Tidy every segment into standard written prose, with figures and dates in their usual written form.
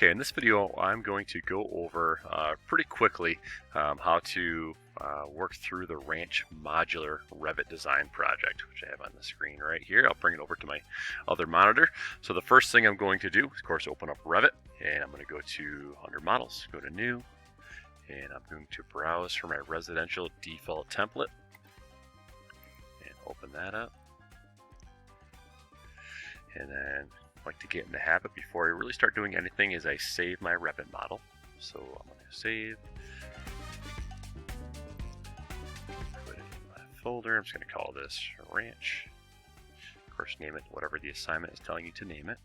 Okay, in this video I'm going to go over pretty quickly how to work through the Ranch Modular Revit design project, which I have on the screen right here. I'll bring it over to my other monitor. So the first thing I'm going to do is, of course, open up Revit, and I'm going to go to under Models, go to New, and I'm going to browse for my residential default template and open that up. And then like to get in the habit before I really start doing anything is I save my Revit model. So I'm going to save, put it in my folder. I'm just going to call this Ranch. Of course, name it whatever the assignment is telling you to name it.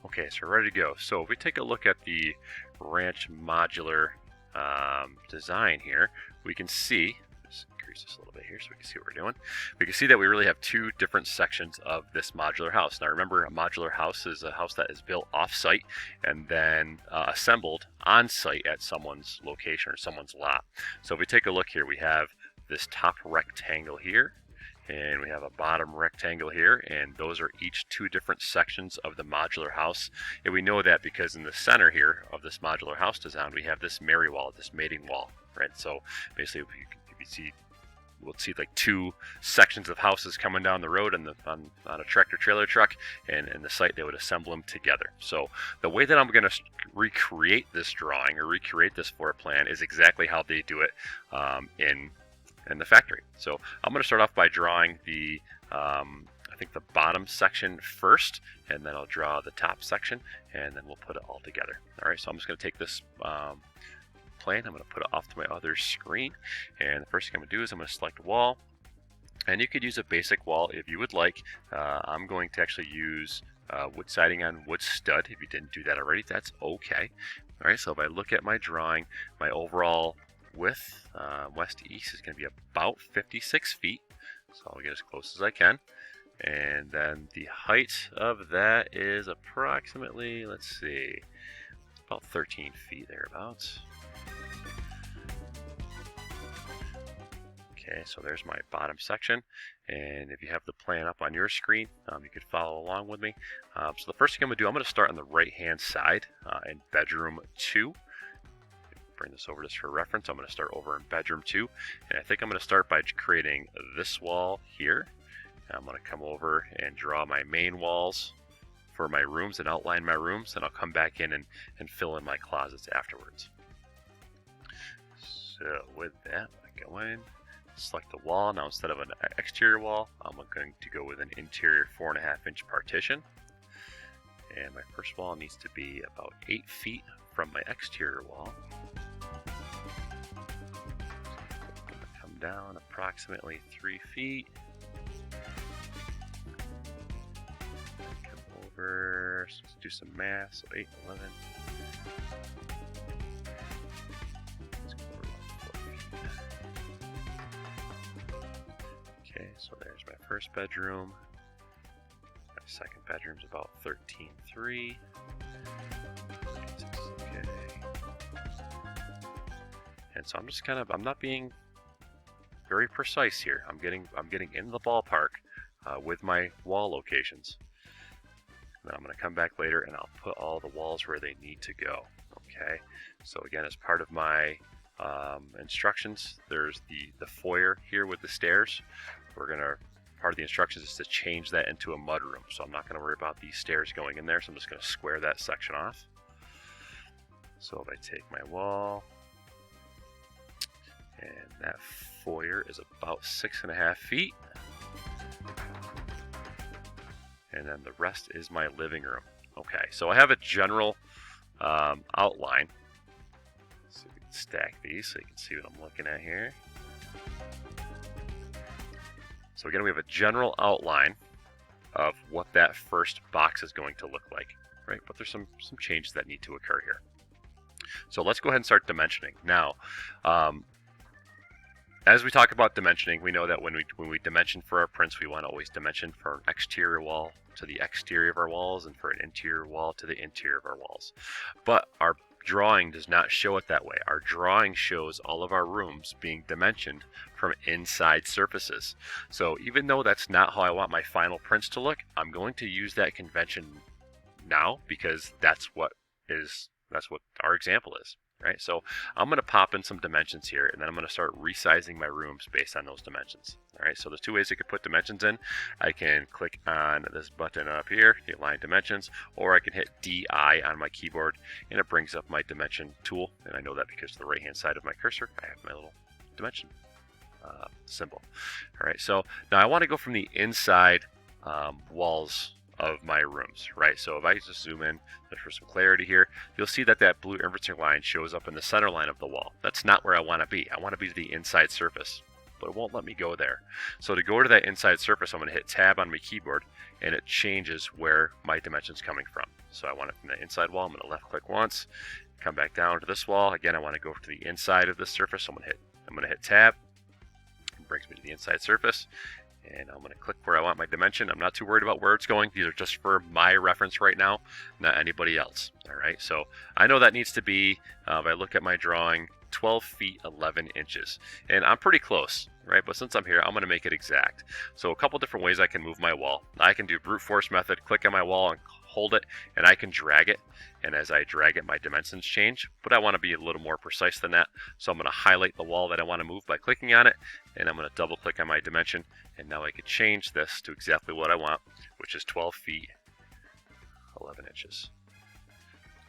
Okay, so we're ready to go. So if we take a look at the Ranch Modular design here, we can see, just increase this a little bit here so we can see what we're doing. We can see that we really have two different sections of this modular house. Now remember, a modular house is a house that is built off-site and then assembled on-site at someone's location or someone's lot. So if we take a look here, we have this top rectangle here, and we have a bottom rectangle here, and those are each two different sections of the modular house. And we know that because in the center here of this modular house design, we have this marry wall, this mating wall, right? So basically, if you see, we'll see like two sections of houses coming down the road on a tractor trailer truck, and in the site they would assemble them together. So the way that I'm going to recreate this drawing or recreate this floor plan is exactly how they do it in the factory. So I'm going to start off by drawing the I think the bottom section first, and then I'll draw the top section, and then we'll put it all together. All right, so I'm just going to take this plane, I'm going to put it off to my other screen, and the first thing I'm going to do is I'm going to select wall, and you could use a basic wall if you would like. I'm going to actually use wood siding on wood stud. If you didn't do that already, that's okay. All right, so if I look at my drawing, my overall width west to east is going to be about 56 feet, so I'll get as close as I can. And then the height of that is approximately, let's see, about 13 feet thereabouts. Okay, so there's my bottom section, and if you have the plan up on your screen, you could follow along with me. So the first thing I'm going to do, I'm going to start on the right hand side in bedroom 2. Bring this over just for reference. I'm going to start over in bedroom 2, and I think I'm going to start by creating this wall here. I'm going to come over and draw my main walls for my rooms and outline my rooms, and I'll come back in and fill in my closets afterwards. So with that, I go in, select the wall. Now instead of an exterior wall, I'm going to go with an interior 4.5-inch partition, and my first wall needs to be about 8 feet from my exterior wall. Down approximately 3 feet. Come over, so let's do some math. So 8, 11. Let's go over about 4 feet. Okay, so there's my first bedroom. My second bedroom's about 13.3. Okay. And so I'm just kind of, I'm not being very precise here. I'm getting in the ballpark with my wall locations. Then I'm going to come back later and I'll put all the walls where they need to go. Okay. So again, as part of my instructions, there's the foyer here with the stairs. Part of the instructions is to change that into a mud room. So I'm not going to worry about these stairs going in there. So I'm just going to square that section off. So if I take my wall, and that foyer is about 6.5 feet. And then the rest is my living room. Okay, so I have a general outline. So we can stack these so you can see what I'm looking at here. So again, we have a general outline of what that first box is going to look like, right? But there's some changes that need to occur here. So let's go ahead and start dimensioning. Now, as we talk about dimensioning, we know that when we dimension for our prints, we want to always dimension for an exterior wall to the exterior of our walls and for an interior wall to the interior of our walls. But our drawing does not show it that way. Our drawing shows all of our rooms being dimensioned from inside surfaces. So even though that's not how I want my final prints to look, I'm going to use that convention now because that's what our example is. Right, so I'm going to pop in some dimensions here, and then I'm going to start resizing my rooms based on those dimensions. All right, so there's two ways I could put dimensions in. I can click on this button up here, the align dimensions, or I can hit DI on my keyboard, and it brings up my dimension tool. And I know that because to the right-hand side of my cursor, I have my little dimension symbol. All right, so now I want to go from the inside walls of my rooms, right? So if I just zoom in just for some clarity here, you'll see that that blue inverting line shows up in the center line of the wall. That's not where I want to be. I want to be to the inside surface, but it won't let me go there. So to go to that inside surface, I'm going to hit tab on my keyboard, and it changes where my dimension's coming from. So I want it from the inside wall. I'm going to left click once, come back down to this wall. Again, I want to go to the inside of this surface. So I'm going to hit tab. It brings me to the inside surface. And I'm going to click where I want my dimension. I'm not too worried about where it's going. These are just for my reference right now, not anybody else. All right, so I know that needs to be, if I look at my drawing, 12 feet 11 inches. And I'm pretty close, right? But since I'm here, I'm going to make it exact. So a couple different ways I can move my wall. I can do brute force method, click on my wall and hold it, and I can drag it. And as I drag it, my dimensions change. But I want to be a little more precise than that. So I'm going to highlight the wall that I want to move by clicking on it. And I'm going to double click on my dimension. And now I can change this to exactly what I want, which is 12 feet 11 inches.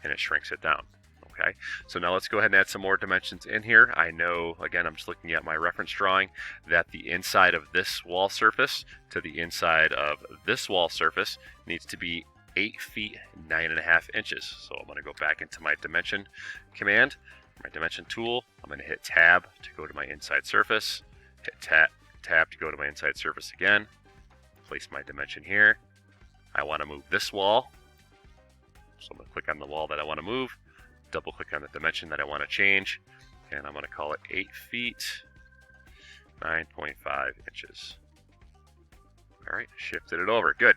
And it shrinks it down. Okay, so now let's go ahead and add some more dimensions in here. I know, again, I'm just looking at my reference drawing, that the inside of this wall surface to the inside of this wall surface needs to be 8 feet 9.5 inches. So I'm going to go back into my dimension command, my dimension tool. I'm going to hit tab to go to my inside surface, hit tab to go to my inside surface again, place my dimension here. I want to move this wall, so I'm going to click on the wall that I want to move, double click on the dimension that I want to change, and I'm going to call it 8 feet 9.5 inches. All right, shifted it over. Good.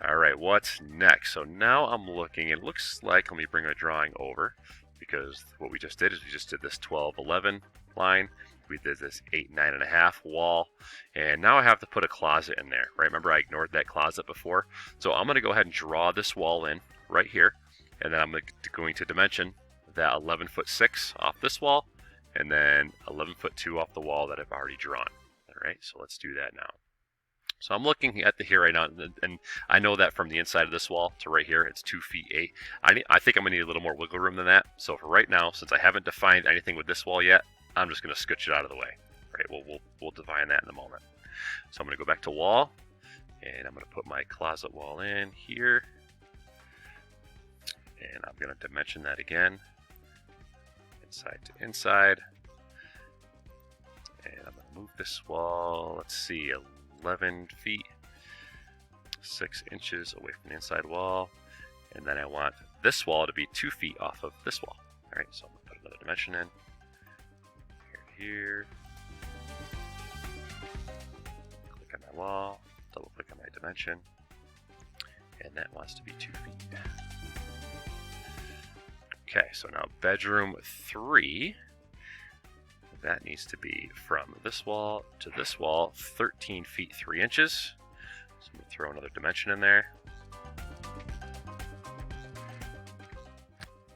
All right, what's next? So now I'm looking, it looks like, let me bring my drawing over, because what we just did is we just did this 12-11 line. We did this 8-9.5 wall, and now I have to put a closet in there, right? Remember I ignored that closet before? So I'm going to go ahead and draw this wall in right here, and then I'm going to dimension that 11'6" off this wall, and then 11'2" off the wall that I've already drawn. All right, so let's do that now. So I'm looking at the here right now, and I know that from the inside of this wall to right here, it's 2 feet 8. I think I'm going to need a little more wiggle room than that. So for right now, since I haven't defined anything with this wall yet, I'm just going to scooch it out of the way. Right, we'll define that in a moment. So I'm going to go back to wall, and I'm going to put my closet wall in here, and I'm going to dimension that again, inside to inside, and I'm going to move this wall, let's see, 11 feet 6 inches away from the inside wall, and then I want this wall to be 2 feet off of this wall. All right, so I'm going to put another dimension in here. Click on my wall, double click on my dimension, and that wants to be 2 feet. Okay, so now bedroom 3, that needs to be from this wall to this wall, 13 feet 3 inches. So I'm going to throw another dimension in there.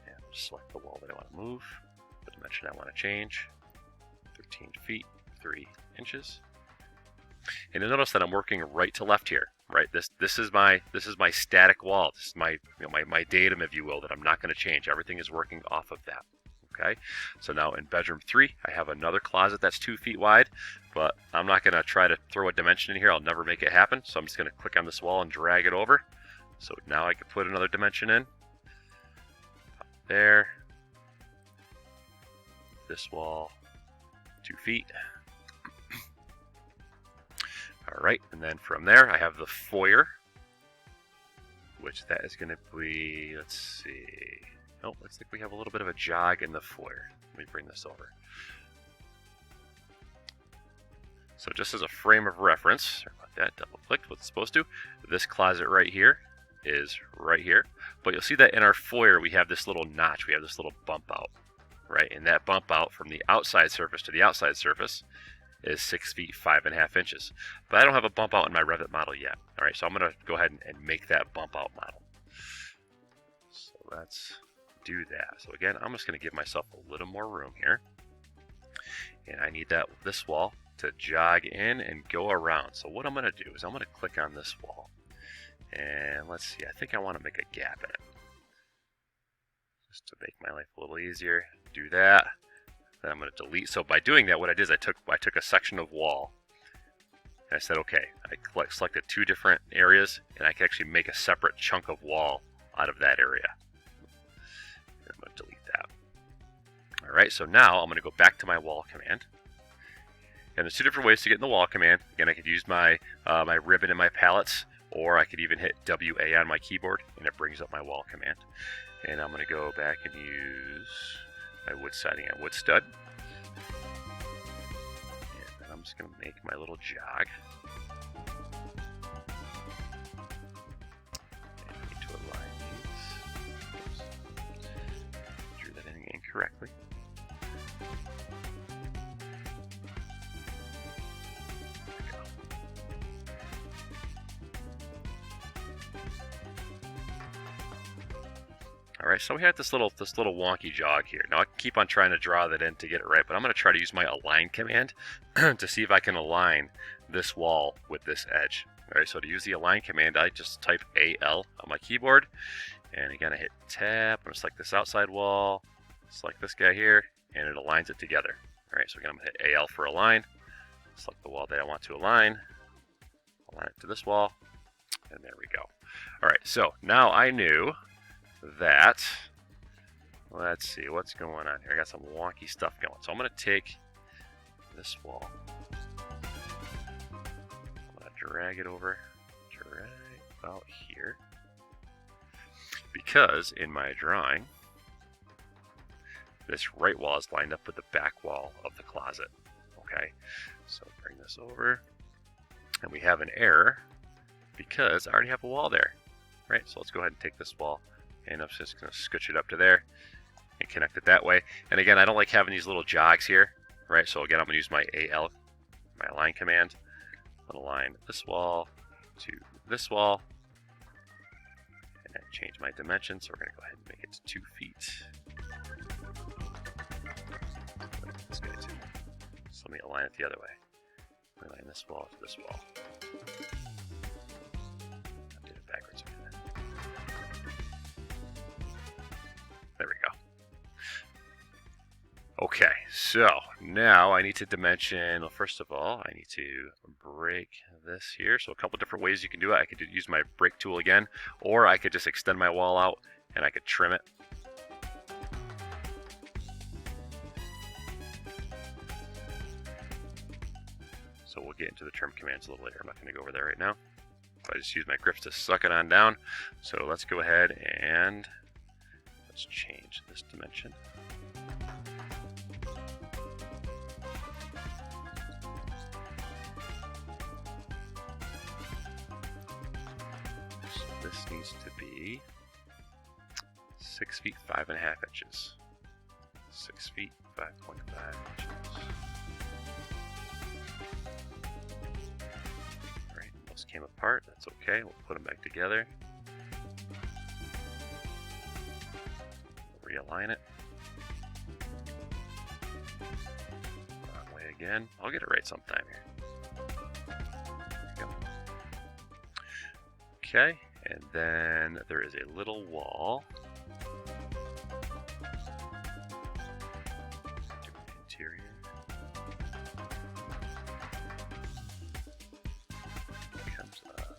And select the wall that I want to move, the dimension I want to change, 13 feet 3 inches. And you'll notice that I'm working right to left here. Right, this is my static wall. This is my my datum, if you will, that I'm not going to change. Everything is working off of that. Okay, so now in bedroom 3, I have another closet that's 2 feet wide, but I'm not going to try to throw a dimension in here. I'll never make it happen. So I'm just going to click on this wall and drag it over. So now I can put another dimension in. Up there. This wall, 2 feet. All right, and then from there I have the foyer, which that is going to be, let's see, oh, looks like we have a little bit of a jog in the foyer. Let me bring this over. So just as a frame of reference, sorry about that, double clicked what's supposed to, this closet right here is right here, but you'll see that in our foyer we have this little notch, we have this little bump out, right, and that bump out from the outside surface to the outside surface is 6 feet 5.5 inches. But I don't have a bump out in my Revit model yet. All right, so I'm going to go ahead and make that bump out model. let's do that. So again, I'm just going to give myself a little more room here. And I need this wall to jog in and go around. So what I'm going to do is I'm going to click on this wall. And let's see, I think I want to make a gap in it. Just to make my life a little easier. Do that. Then I'm going to delete. So by doing that, what I did is I took a section of wall. And I said, okay, I selected 2 different areas, and I can actually make a separate chunk of wall out of that area. And I'm going to delete that. All right, so now I'm going to go back to my wall command. And there's 2 different ways to get in the wall command. Again, I could use my my ribbon and my palettes, or I could even hit WA on my keyboard, and it brings up my wall command. And I'm going to go back and use my wood siding and wood stud. And I'm just going to make my little jog. And I need to align these. Oops. Drew that in incorrectly. Alright, so we have this little wonky jog here. Now I can keep on trying to draw that in to get it right, but I'm going to try to use my align command to see if I can align this wall with this edge. Alright, so to use the align command, I just type AL on my keyboard, and again I hit tab, I'm going to select this outside wall, select this guy here, and it aligns it together. Alright, so again I'm going to hit AL for align, select the wall that I want to align it to this wall, and there we go. Alright, so now I knew that, let's see what's going on here. I got some wonky stuff going. So I'm going to take this wall, I'm going to drag it over to right about here, because in my drawing this right wall is lined up with the back wall of the closet. Okay, so bring this over, and we have an error because I already have a wall there. Right, so let's go ahead and take this wall, and I'm just going to scooch it up to there and connect it that way. And again, I don't like having these little jogs here, right? So again, I'm going to use my AL, my align command. I'm going to align this wall to this wall, and then change my dimensions. So we're going to go ahead and make it to 2 feet. This guy too. So let me align it the other way. Align this wall to this wall. I did it backwards again. There we go. Okay, so now I need to dimension, well, first of all, I need to break this here. So a couple different ways you can do it. I could use my break tool again, or I could just extend my wall out and I could trim it. So we'll get into the trim commands a little later. I'm not going to go over there right now. I just use my grips to suck it on down. So let's go ahead and let's change this dimension. So this needs to be 6 feet 5.5 inches. 6 feet 5.5 inches. Alright, those came apart. That's okay. We'll put them back together. Realign it. Wrong way again. I'll get it right sometime here. There we go. Okay, and then there is a little wall. Interior. Comes up.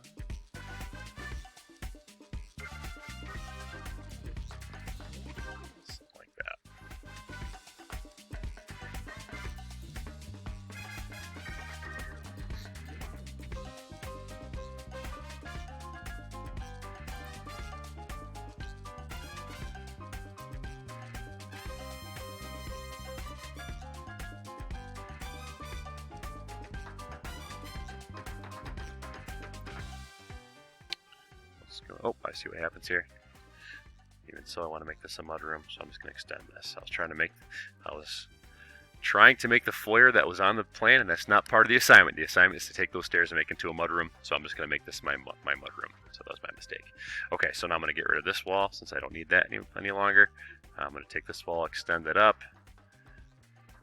Oh, I see what happens here. Even so, I want to make this a mudroom, so I'm just going to extend this. I was trying to make, I was trying to make the foyer that was on the plan, and that's not part of the assignment. The assignment is to take those stairs and make into a mudroom, so I'm just going to make this my mudroom. So that was my mistake. Okay, so now I'm going to get rid of this wall since I don't need that any longer. I'm going to take this wall, extend it up,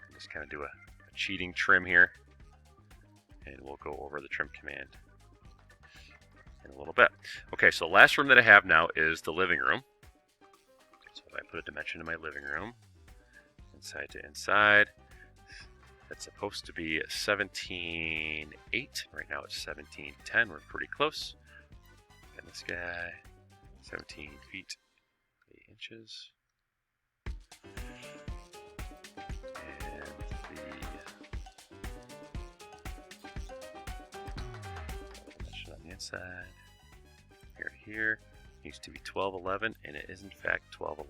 and just kind of do a cheating trim here, and we'll go over the trim command in a little bit. Okay, so the last room that I have now is the living room. So if I put a dimension in my living room, inside to inside, that's supposed to be 17.8. Right now it's 17.10. We're pretty close. And this guy, 17 feet, 8 inches. And the dimension on the inside, here, needs to be 12.11, and it is in fact 12.11.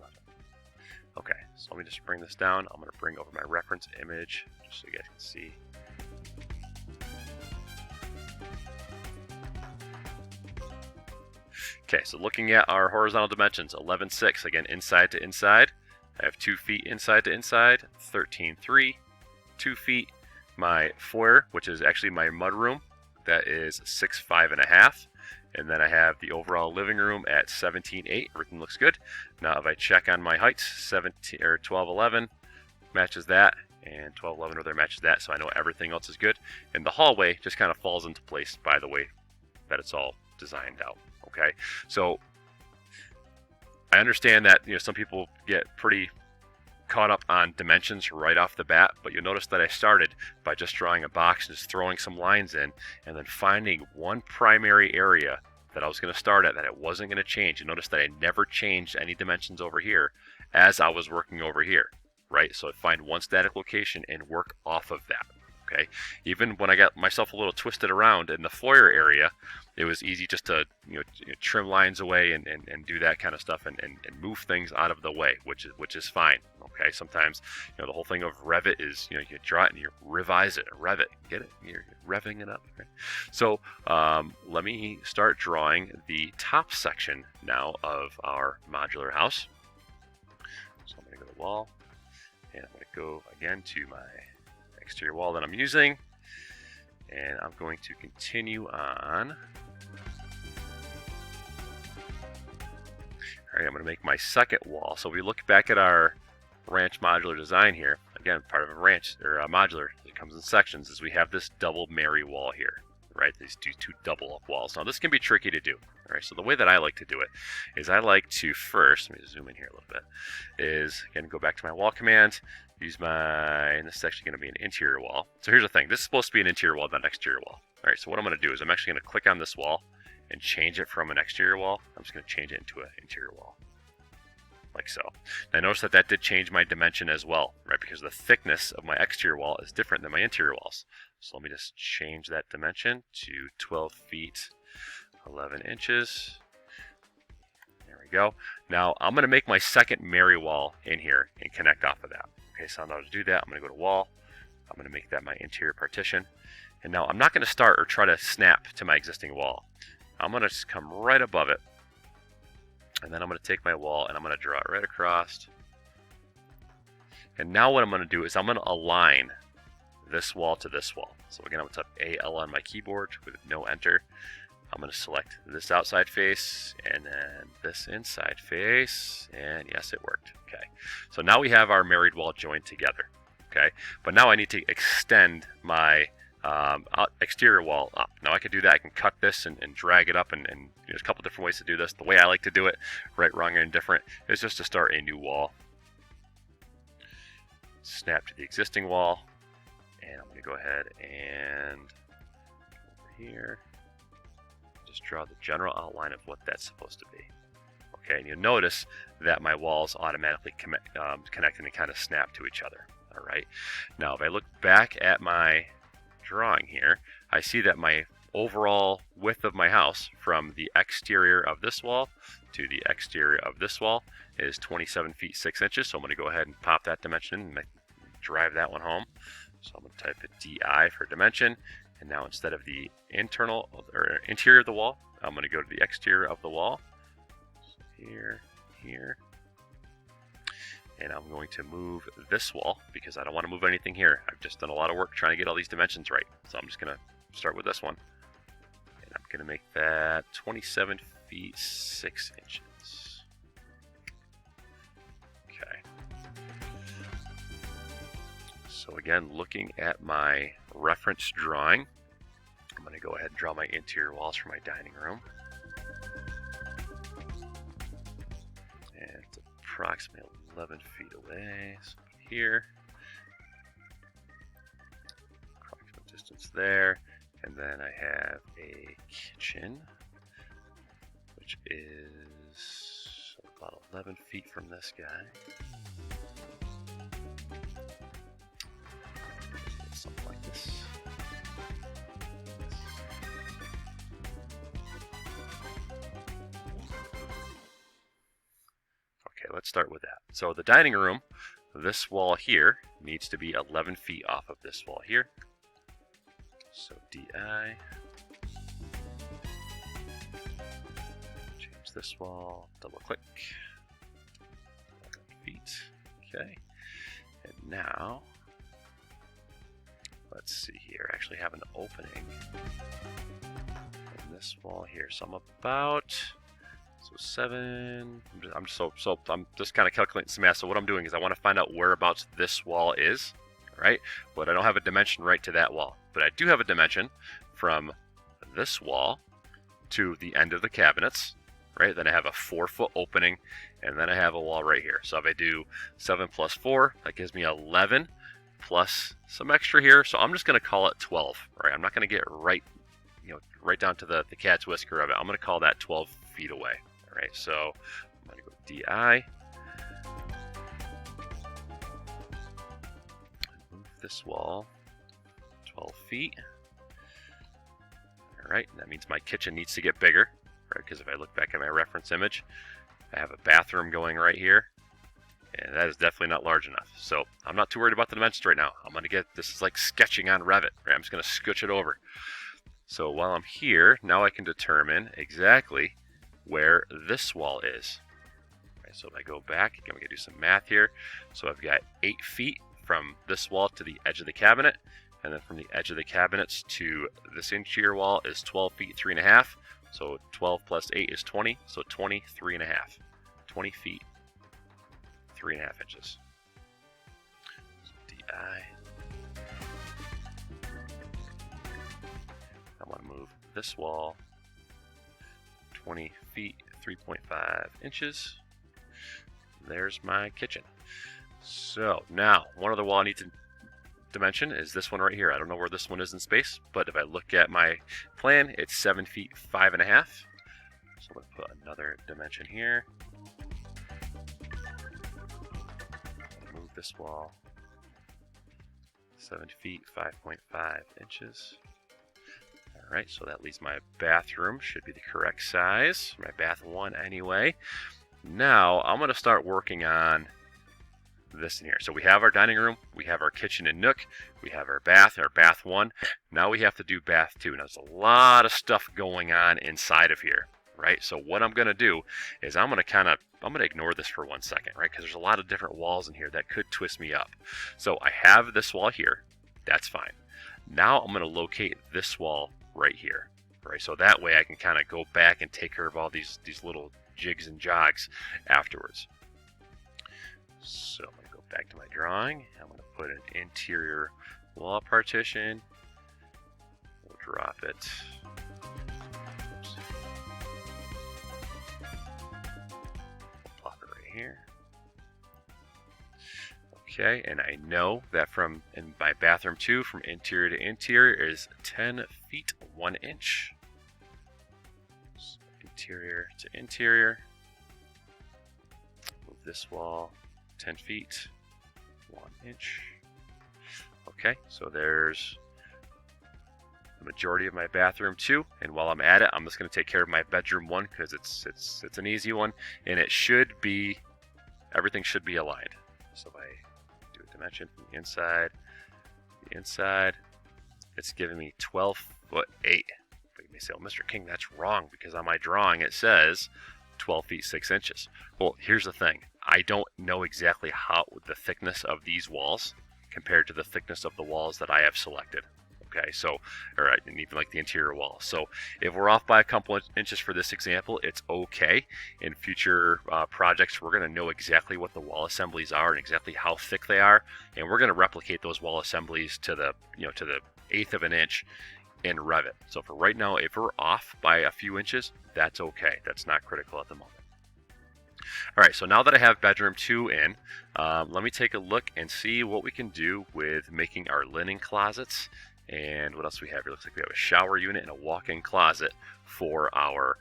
Okay, so let me just bring this down. I'm going to bring over my reference image just so you guys can see. Okay, so looking at our horizontal dimensions, 11.6, again, inside to inside. I have 2 feet inside to inside, 13.3, 2 feet. My foyer, which is actually my mudroom, that is 6.5.5. And then I have the overall living room at 17.8. Everything looks good. Now if I check on my heights, 12.11 matches that, and 12.11 over there matches that, so I know everything else is good. And the hallway just kind of falls into place by the way that it's all designed out. Okay, so I understand that some people get pretty caught up on dimensions right off the bat, but you'll notice that I started by just drawing a box and just throwing some lines in, and then finding one primary area that I was going to start at that it wasn't going to change. You notice that I never changed any dimensions over here as I was working over here, right? So I find one static location and work off of that. Okay, even when I got myself a little twisted around in the foyer area, it was easy just to trim lines away and do that kind of stuff and move things out of the way, which is fine. Okay, sometimes the whole thing of Revit is you draw it and you revise it, rev it, get it, you're revving it up. Okay? So let me start drawing the top section now of our modular house. So I'm going to go to the wall, and I'm going to go again to my exterior wall that I'm using, and I'm going to continue on. Alright, I'm going to make my second wall. So if we look back at our Ranch Modular design here, again, part of a ranch or a modular, it comes in sections, is we have this double Mary wall here, right? These two double up walls. Now this can be tricky to do. Alright, so the way that I like to do it is I like to first, let me zoom in here a little bit, is again go back to my wall command, use my, and this is actually going to be an interior wall. So here's the thing, this is supposed to be an interior wall, not an exterior wall. Alright, so what I'm going to do is I'm actually going to click on this wall and change it from an exterior wall. I'm just going to change it into an interior wall, like so. Now notice that that did change my dimension as well, right? Because the thickness of my exterior wall is different than my interior walls. So let me just change that dimension to 12 feet 11 inches. There we go. Now I'm going to make my second Mary wall in here and connect off of that. Okay, so now to do that, I'm going to go to wall. I'm going to make that my interior partition. And now I'm not going to start or try to snap to my existing wall. I'm going to just come right above it. And then I'm going to take my wall and I'm going to draw it right across. And now what I'm going to do is I'm going to align this wall to this wall. So again, I'm going to type AL on my keyboard with no enter. I'm going to select this outside face and then this inside face, and yes, it worked. Okay, so now we have our married wall joined together. Okay, but now I need to extend my exterior wall up. Now I can do that. I can cut this and drag it up, and there's a couple different ways to do this. The way I like to do it, right, wrong, or indifferent, is just to start a new wall. Snap to the existing wall, and I'm going to go ahead and over here. Just draw the general outline of what that's supposed to be. Okay, and you'll notice that my walls automatically connect and kind of snap to each other. All right. Now, if I look back at my drawing here, I see that my overall width of my house from the exterior of this wall to the exterior of this wall is 27 feet 6 inches. So I'm going to go ahead and pop that dimension and drive that one home. So I'm going to type a DI for dimension. And now instead of the internal or interior of the wall, I'm going to go to the exterior of the wall. So here, here. And I'm going to move this wall because I don't want to move anything here. I've just done a lot of work trying to get all these dimensions right. So I'm just going to start with this one. And I'm going to make that 27 feet 6 inches. Okay. So again, looking at my reference drawing, I'm going to go ahead and draw my interior walls for my dining room. And it's approximately 11 feet away. So here, approximate distance there. And then I have a kitchen, which is about 11 feet from this guy. Something like this. Okay, let's start with that. So the dining room, this wall here needs to be 11 feet off of this wall here. So DI. Change this wall, double click. 11 feet. Okay. And now, let's see here. I actually have an opening in this wall here. So I'm about 7. I'm just kind of calculating some math. So what I'm doing is I want to find out whereabouts this wall is, right? But I don't have a dimension right to that wall. But I do have a dimension from this wall to the end of the cabinets, right? Then I have a 4-foot opening, and then I have a wall right here. So if I do 7 plus 4, that gives me 11 plus some extra here. So I'm just going to call it 12, right? I'm not going to get right down to the cat's whisker of it. I'm going to call that 12 feet away. All right, so I'm going to go DI. Move this wall 12 feet. All right, and that means my kitchen needs to get bigger, right? Because if I look back at my reference image, I have a bathroom going right here, and that is definitely not large enough. So I'm not too worried about the dimensions right now. I'm going to this is like sketching on Revit, right? I'm just going to scooch it over. So while I'm here, now I can determine exactly where this wall is. Right, so if I go back, I'm going to do some math here. So I've got 8 feet from this wall to the edge of the cabinet, and then from the edge of the cabinets to this interior wall is 12 feet 3.5. So 12 plus 8 is 20. So 23.5. 20 feet 3.5 inches. So DI. I want to move this wall 20 feet 3.5 inches. There's my kitchen. So now one other wall I need to dimension is this one right here. I don't know where this one is in space, but if I look at my plan, it's 7 feet 5.5. So I'm going to put another dimension here. Move this wall 7 feet 5.5 inches. All right, so that leaves my bathroom. Should be the correct size. My bath 1 anyway. Now I'm going to start working on this in here. So we have our dining room, we have our kitchen and nook, we have our bath 1. Now we have to do bath 2. Now there's a lot of stuff going on inside of here, right? So what I'm going to do is I'm going to ignore this for 1 second, right? Because there's a lot of different walls in here that could twist me up. So I have this wall here. That's fine. Now I'm going to locate this wall right here, right? So that way I can kind of go back and take care of all these little jigs and jogs afterwards. So I'm going to go back to my drawing. I'm going to put an interior wall partition. We'll drop it. Oops. We'll plop it right here. Okay, and I know that in my bathroom 2, from interior to interior is 10 feet 1 inch. So interior to interior. Move this wall 10 feet 1 inch. Okay, so there's the majority of my bathroom 2, and while I'm at it, I'm just going to take care of my bedroom 1 because it's an easy one, and everything should be aligned. So if I do a dimension from the inside, it's giving me 12 foot 8. But you may say, "Oh, Mr. King, that's wrong because on my drawing it says 12 feet 6 inches." Well, here's the thing. I don't know exactly how the thickness of these walls compared to the thickness of the walls that I have selected. Okay, so, or even like the interior wall. So if we're off by a couple inches for this example, it's okay. In future projects, we're going to know exactly what the wall assemblies are and exactly how thick they are, and we're going to replicate those wall assemblies to the, to the 1/8 of an inch in Revit. So for right now, if we're off by a few inches, that's okay. That's not critical at the moment. All right, so now that I have bedroom 2 in, let me take a look and see what we can do with making our linen closets. And what else we have here? Looks like we have a shower unit and a walk-in closet for our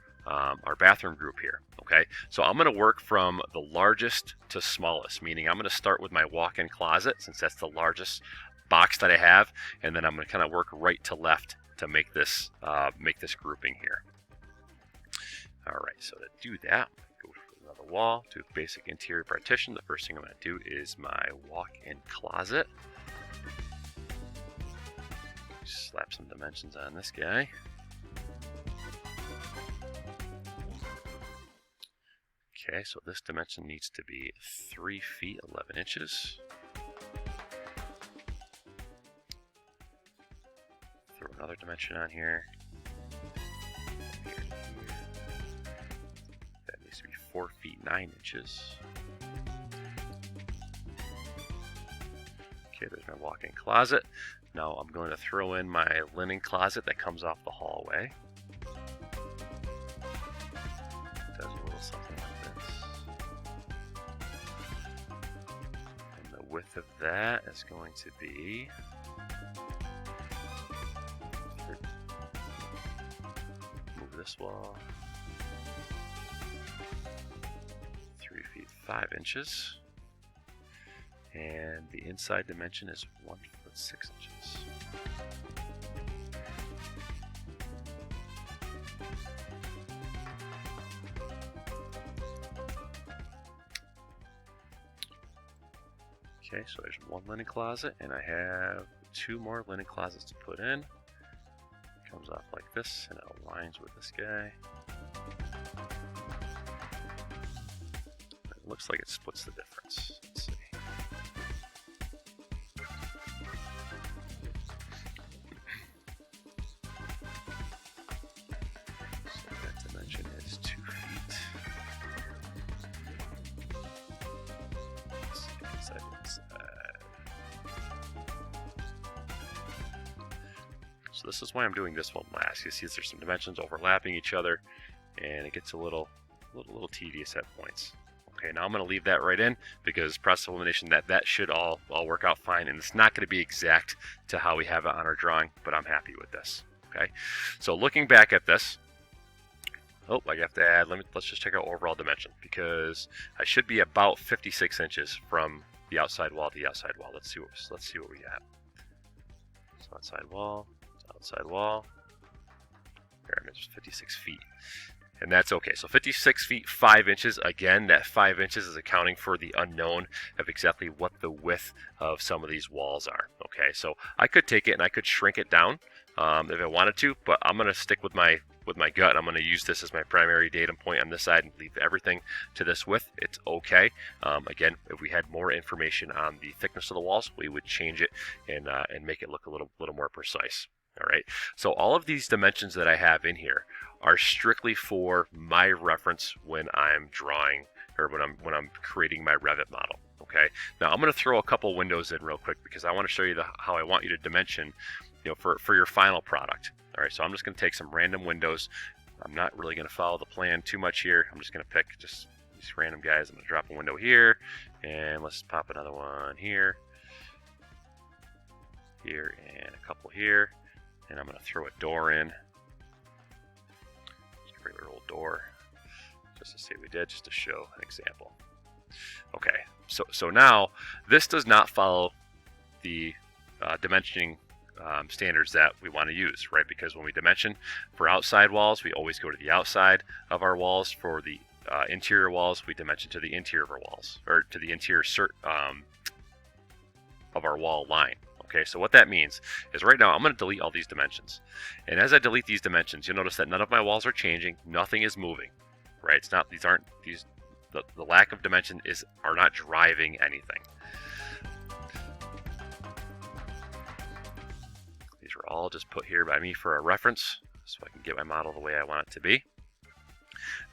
bathroom group here. Okay, so I'm going to work from the largest to smallest, meaning I'm going to start with my walk-in closet since that's the largest box that I have, and then I'm going to kind of work right to left to make this grouping here. All right, so to do that, go to another wall, do a basic interior partition. The first thing I'm going to do is my walk-in closet. Slap some dimensions on this guy. Okay, so this dimension needs to be 3 feet 11 inches. Throw another dimension on here. That needs to be 4 feet 9 inches. Okay, there's my walk-in closet. Now I'm going to throw in my linen closet that comes off the hallway. It does a little something like this. And the width of that is going to be move this wall 3 feet 5 inches. And the inside dimension is 1 foot 6 inches. Okay, so there's one linen closet, and I have 2 more linen closets to put in. It comes off like this, and it aligns with this guy. It looks like it splits the difference. Let's see. Is 2 feet. Let's see, inside to inside. So this is why I'm doing this one last. You see there's some dimensions overlapping each other, and it gets a little tedious at points. Okay, now I'm going to leave that right in because process of elimination, that should all work out fine, and it's not going to be exact to how we have it on our drawing, but I'm happy with this. Okay, so looking back at this. Oh, I have to add, let's just check out overall dimension because I should be about 56 inches from the outside wall to the outside wall. Let's see what we got. So outside wall, pyramid is 56 feet. And that's okay. So 56 feet 5 inches. Again, that 5 inches is accounting for the unknown of exactly what the width of some of these walls are. Okay, so I could take it and I could shrink it down if I wanted to, but I'm going to stick with my gut. I'm going to use this as my primary datum point on this side and leave everything to this width. It's okay. Again, if we had more information on the thickness of the walls, we would change it and make it look a little more precise. All right. So all of these dimensions that I have in here are strictly for my reference when I'm drawing or when I'm creating my Revit model. Okay. Now I'm going to throw a couple windows in real quick because I want to show you how I want you to dimension, for your final product. All right, so I'm just going to take some random windows. I'm not really going to follow the plan too much here. I'm just going to pick just these random guys. I'm going to drop a window here, and let's pop another one here, and a couple here, and I'm going to throw a door in. Just a regular old door, just to see what we did, just to show an example. Okay, so now this does not follow the dimensioning standards that we want to use, right? Because when we dimension for outside walls, we always go to the outside of our walls. For the interior walls, we dimension to the interior of our walls, or to the interior of our wall line. Okay, so what that means is right now I'm going to delete all these dimensions, and as I delete these dimensions, you'll notice that none of my walls are changing, nothing is moving, right? It's not these the lack of dimension are not driving anything. These were all just put here by me for a reference, so I can get my model the way I want it to be.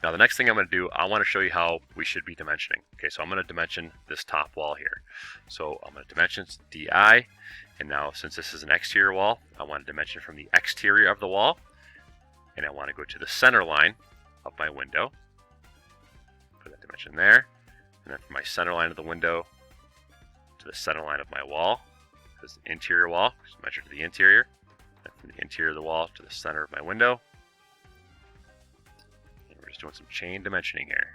Now the next thing I'm going to do, I want to show you how we should be dimensioning. Okay, so I'm going to dimension this top wall here. So I'm going to dimension DI, and now since this is an exterior wall, I want to dimension from the exterior of the wall, and I want to go to the center line of my window. Put that dimension there, and then from my center line of the window to the center line of my wall, because the interior wall, so measure to the interior, and from the interior of the wall to the center of my window. And we're just doing some chain dimensioning here.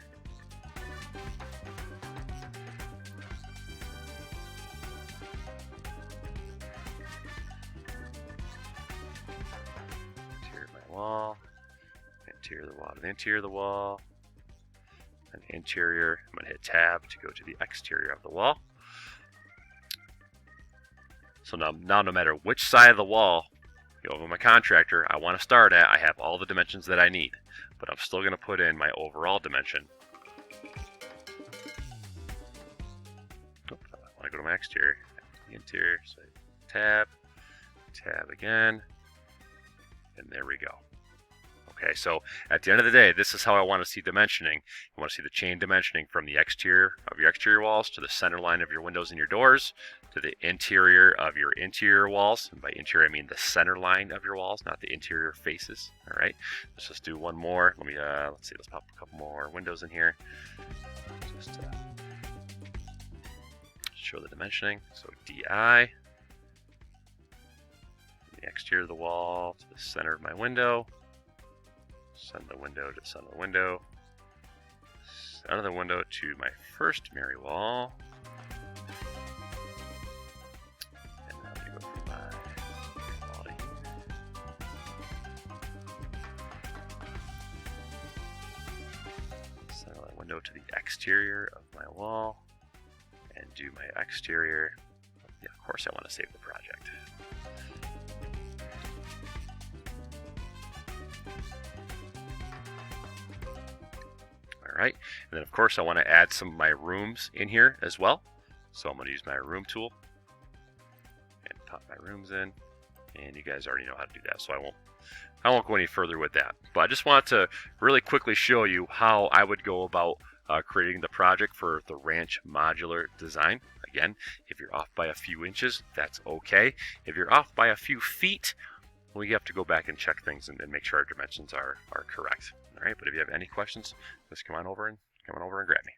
Interior of my wall, interior of the wall to the interior of the wall, and interior, I'm going to hit tab to go to the exterior of the wall. So now no matter which side of the wall, over my contractor, I want to start at, I have all the dimensions that I need, but I'm still going to put in my overall dimension. I want to go to my exterior, the interior, so tab again, and there we go. Okay, so at the end of the day, this is how I want to see dimensioning. You want to see the chain dimensioning from the exterior of your exterior walls to the center line of your windows and your doors, to the interior of your interior walls. And by interior, I mean the center line of your walls, not the interior faces. All right, let's just do one more. Let me, let's see, let's pop a couple more windows in here. Just show the dimensioning. So DI, the exterior of the wall to the center of my window. Center of the window to center of the window. Center of the window to my first Mary wall. And now we go for my quality. Center of the window to the exterior of my wall. And do my exterior. Yeah, of course I want to save the project. Right, and then of course I want to add some of my rooms in here as well. So I'm going to use my room tool and pop my rooms in, and you guys already know how to do that, so I won't go any further with that. But I just wanted to really quickly show you how I would go about creating the project for the Ranch Modular design. Again, if you're off by a few inches, that's okay. If you're off by a few feet, well, you have to go back and check things and make sure our dimensions are correct. All right, but if you have any questions, just come on over and grab me.